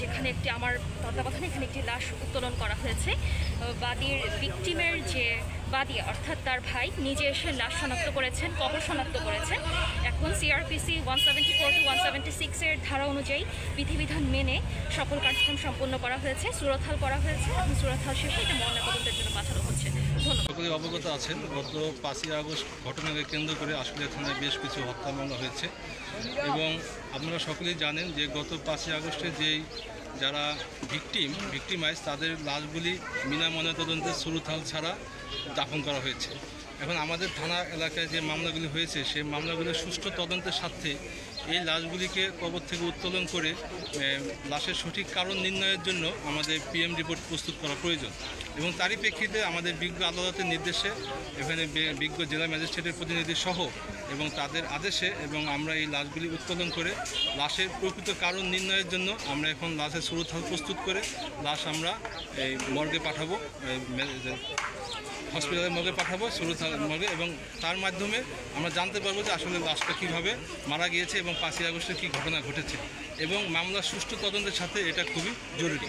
যেখানে আমার তত্ত্বাবধানে এখানে একটি লাশ উত্তোলন করা হয়েছে। বাদীর ভিকটিমের যে বাদী অর্থাৎ তার ভাই নিজে এসে লাশ শনাক্ত করেছেন, কবর শনাক্ত করেছেন। এখন সিআরপিসি 174 to 176 ধারা অনুযায়ী বিধিবিধান মেনে সকল কার্যক্রম সম্পন্ন করা হয়েছে, সুরতহাল করা হয়েছে এবং সুরতহাল শেষে এটা ময়নাতদন্তের জন্য পাঠানো হচ্ছে। ধন্যবাদ। সকলে অবগত আছেন, গত 5ই আগস্ট ঘটনাকে কেন্দ্র করে আশুলিয়া থানায় বেশ কিছু হত্যা মামলা হয়েছে এবং আপনারা সকলেই জানেন যে গত 5ই আগস্টে যারা ভিকটিমাইজ তাদের লাশগুলি বিনা ময়নাতদন্তের সুরতহাল ছাড়া দাফন করা হয়েছে। এখন আমাদের থানা এলাকায় যে মামলাগুলি হয়েছে সেই মামলাগুলির সুষ্ঠু তদন্তের স্বার্থে এই লাশগুলিকে কবর থেকে উত্তোলন করে লাশের সঠিক কারণ নির্ণয়ের জন্য আমাদের পিএম রিপোর্ট প্রস্তুত করা প্রয়োজন এবং তারই প্রেক্ষিতে আমাদের বিজ্ঞ আদালতের নির্দেশে এখানে বিজ্ঞ জেলা ম্যাজিস্ট্রেটের প্রতিনিধি সহ এবং তাদের আদেশে এবং আমরা এই লাশগুলি উত্তোলন করে লাশের প্রকৃত কারণ নির্ণয়ের জন্য আমরা এখন লাশের সুরতহাল প্রস্তুত করে লাশ আমরা এই মর্গে পাঠাবো, হসপিটালে মর্গে পাঠাবো, সুরতহাল মর্গে, এবং তার মাধ্যমে আমরা জানতে পারবো যে আসলে লাশটা কীভাবে মারা গিয়েছে এবং 5ই আগস্টে কী ঘটনা ঘটেছে এবং মামলার সুষ্ঠু তদন্তের সাথে এটা খুবই জরুরি।